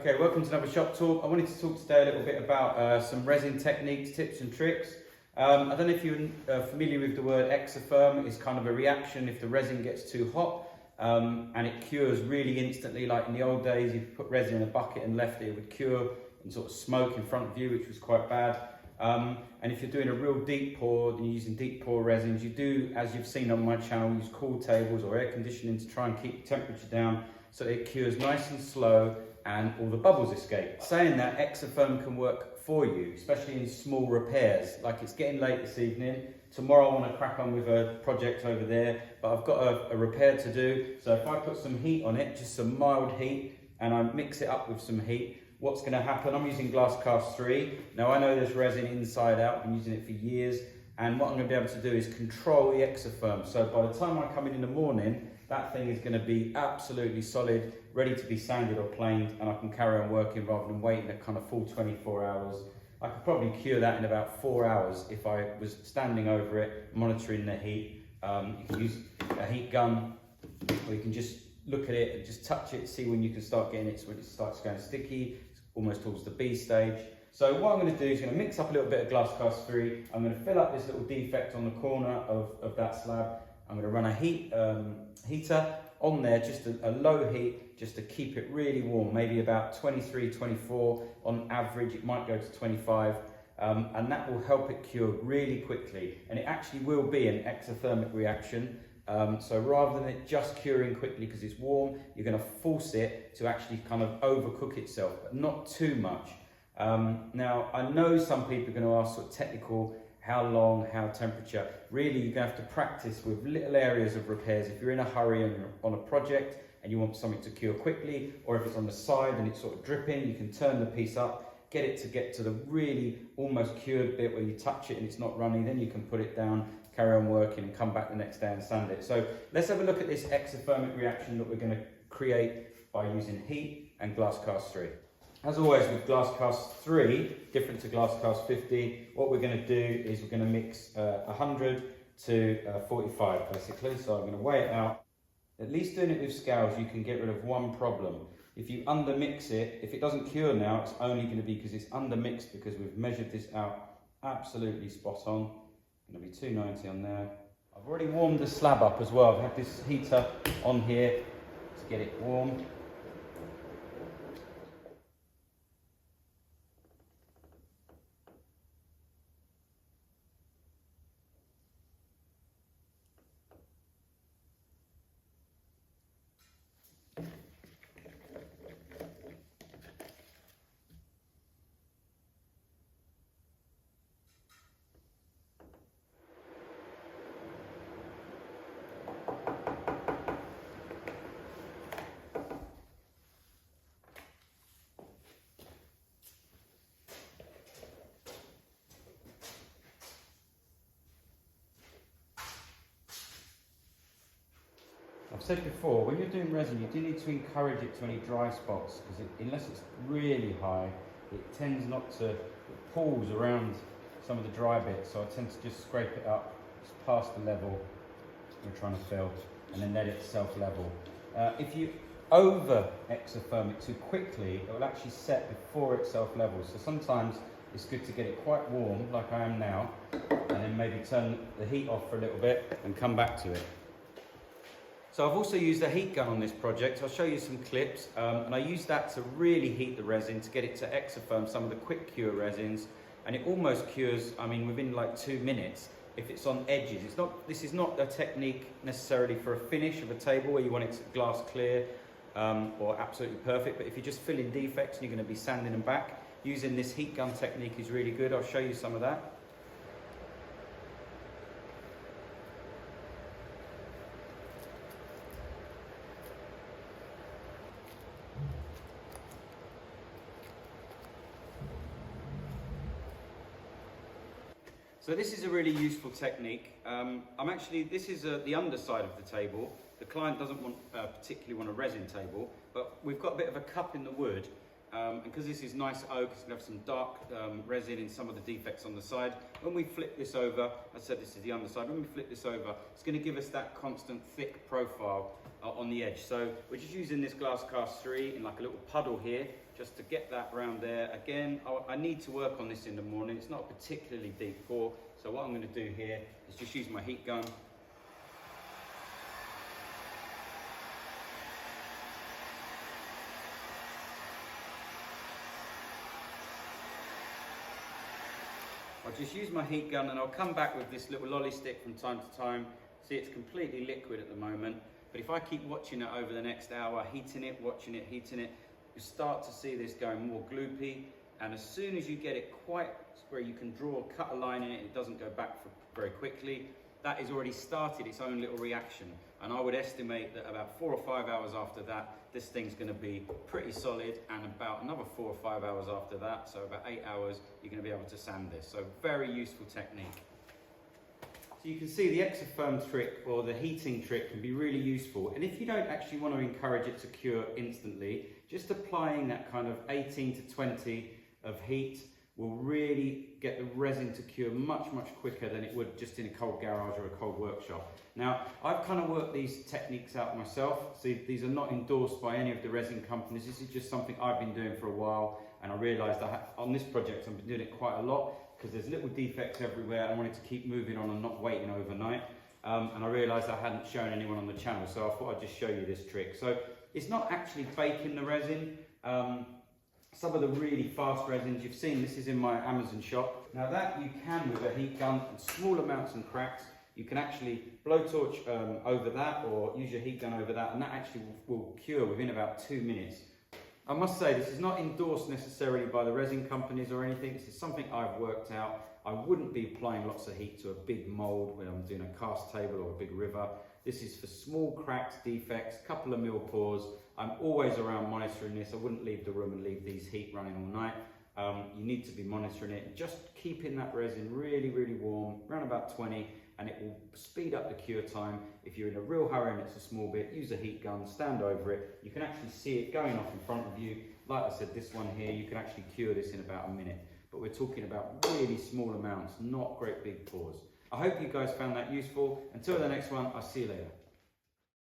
Okay, welcome to another shop talk. I wanted to talk today a little bit about some resin techniques, tips and tricks. I don't know if you're familiar with the word exotherm. It's kind of a reaction if the resin gets too hot and it cures really instantly. Like in the old days, you put resin in a bucket and left it, it would cure and sort of smoke in front of you, which was quite bad. And if you're doing a real deep pour and you're using deep pour resins, you do, as you've seen on my channel, use cool tables or air conditioning to try and keep the temperature down so it cures nice and slow and all the bubbles escape. Saying that, exotherm can work for you, especially in small repairs. Like it's getting late this evening. Tomorrow I want to crack on with a project over there, but I've got a repair to do. So if I put some heat on it, just some mild heat, and I mix it up with some heat, what's going to happen? I'm using glass cast 3. Now I know there's resin inside out, I've been using it for years, and what I'm going to be able to do is control the exotherm. So by the time I come in the morning, that thing is going to be absolutely solid, ready to be sanded or planed, and I can carry on working rather than waiting a kind of full 24 hours. I could probably cure that in about 4 hours if I was standing over it, monitoring the heat. You can use a heat gun, or you can just look at it and just touch it, see when you can start getting it, so when it starts going sticky, it's almost towards the B stage. So what I'm going to do is going to mix up a little bit of glass cast 3. I'm going to fill up this little defect on the corner of that slab. I'm going to run a heater on there, just a low heat, just to keep it really warm, maybe about 23, 24 on average. It might go to 25, and that will help it cure really quickly. And it actually will be an exothermic reaction. So rather than it just curing quickly because it's warm, you're going to force it to actually kind of overcook itself, but not too much. Now, I know some people are going to ask sort of technical, how long, how temperature. Really, you're going to have to practice with little areas of repairs. If you're in a hurry and you're on a project and you want something to cure quickly, or if it's on the side and it's sort of dripping, you can turn the piece up, get to the really almost cured bit where you touch it and it's not running, then you can put it down, carry on working and come back the next day and sand it. So let's have a look at this exothermic reaction that we're going to create by using heat and glass cast 3. As always with glass cast 3, different to glass cast 50, what we're going to do is we're going to mix 100 to 45 basically. So I'm going to weigh it out. At least doing it with scales, you can get rid of one problem. If you undermix it, if it doesn't cure now, it's only going to be because it's undermixed, because we've measured this out absolutely spot on. Going to be 290 on there. I've already warmed the slab up as well. I've had this heater on here to get it warm. I've said before, when you're doing resin, you do need to encourage it to any dry spots, because unless it's really high, it tends not to, it pulls around some of the dry bits, so I tend to just scrape it up, just past the level we're trying to fill, and then let it self-level. If you over exotherm it too quickly, it will actually set before it self-levels, so sometimes it's good to get it quite warm, like I am now, and then maybe turn the heat off for a little bit and come back to it. So I've also used a heat gun on this project. I'll show you some clips, and I use that to really heat the resin to get it to exotherm some of the quick cure resins, and it almost cures, I mean, within like 2 minutes if it's on edges. This is not a technique necessarily for a finish of a table where you want it to glass clear or absolutely perfect, but if you're just filling defects and you're going to be sanding them back, using this heat gun technique is really good. I'll show you some of that. So this is a really useful technique. This is the underside of the table. The client doesn't particularly want a resin table, but we've got a bit of a cup in the wood, And because this is nice oak, it's going to have some dark resin in some of the defects on the side. When we flip this over, I said this is the underside, when we flip this over, it's going to give us that constant thick profile on the edge. So we're just using this glass cast 3 in like a little puddle here, just to get that round there. Again, I need to work on this in the morning. It's not a particularly deep pour. So what I'm going to do here is just use my heat gun. I'll just use my heat gun and I'll come back with this little lolly stick from time to time. See, it's completely liquid at the moment, but if I keep watching it over the next hour, heating it, watching it, heating it, you start to see this going more gloopy, and as soon as you get it quite where you can cut a line in it, it doesn't go back very quickly, that has already started its own little reaction. And I would estimate that about 4 or 5 hours after that, this thing's going to be pretty solid, and about another 4 or 5 hours after that, so about 8 hours, you're going to be able to sand this. So very useful technique. So you can see the exotherm trick, or the heating trick, can be really useful. And if you don't actually want to encourage it to cure instantly, just applying that kind of 18 to 20 of heat will really get the resin to cure much, much quicker than it would just in a cold garage or a cold workshop. Now, I've kind of worked these techniques out myself. See, these are not endorsed by any of the resin companies. This is just something I've been doing for a while, and I realised on this project I've been doing it quite a lot because there's little defects everywhere. I wanted to keep moving on and not waiting overnight. And I realised I hadn't shown anyone on the channel, so I thought I'd just show you this trick. So it's not actually baking the resin. Some of the really fast resins you've seen, this is in my Amazon shop. Now that you can with a heat gun, and small amounts and cracks, you can actually blowtorch over that or use your heat gun over that, and that actually will cure within about 2 minutes. I must say, this is not endorsed necessarily by the resin companies or anything. This is something I've worked out. I wouldn't be applying lots of heat to a big mold when I'm doing a cast table or a big river. This is for small cracks, defects, couple of mil pours. I'm always around monitoring this. I wouldn't leave the room and leave these heat running all night. You need to be monitoring it and just keeping that resin really, really warm, around about 20, and it will speed up the cure time. If you're in a real hurry and it's a small bit, use a heat gun, stand over it. You can actually see it going off in front of you. Like I said, this one here, you can actually cure this in about a minute. But we're talking about really small amounts, not great big pours. I hope you guys found that useful. Until the next one, I'll see you later.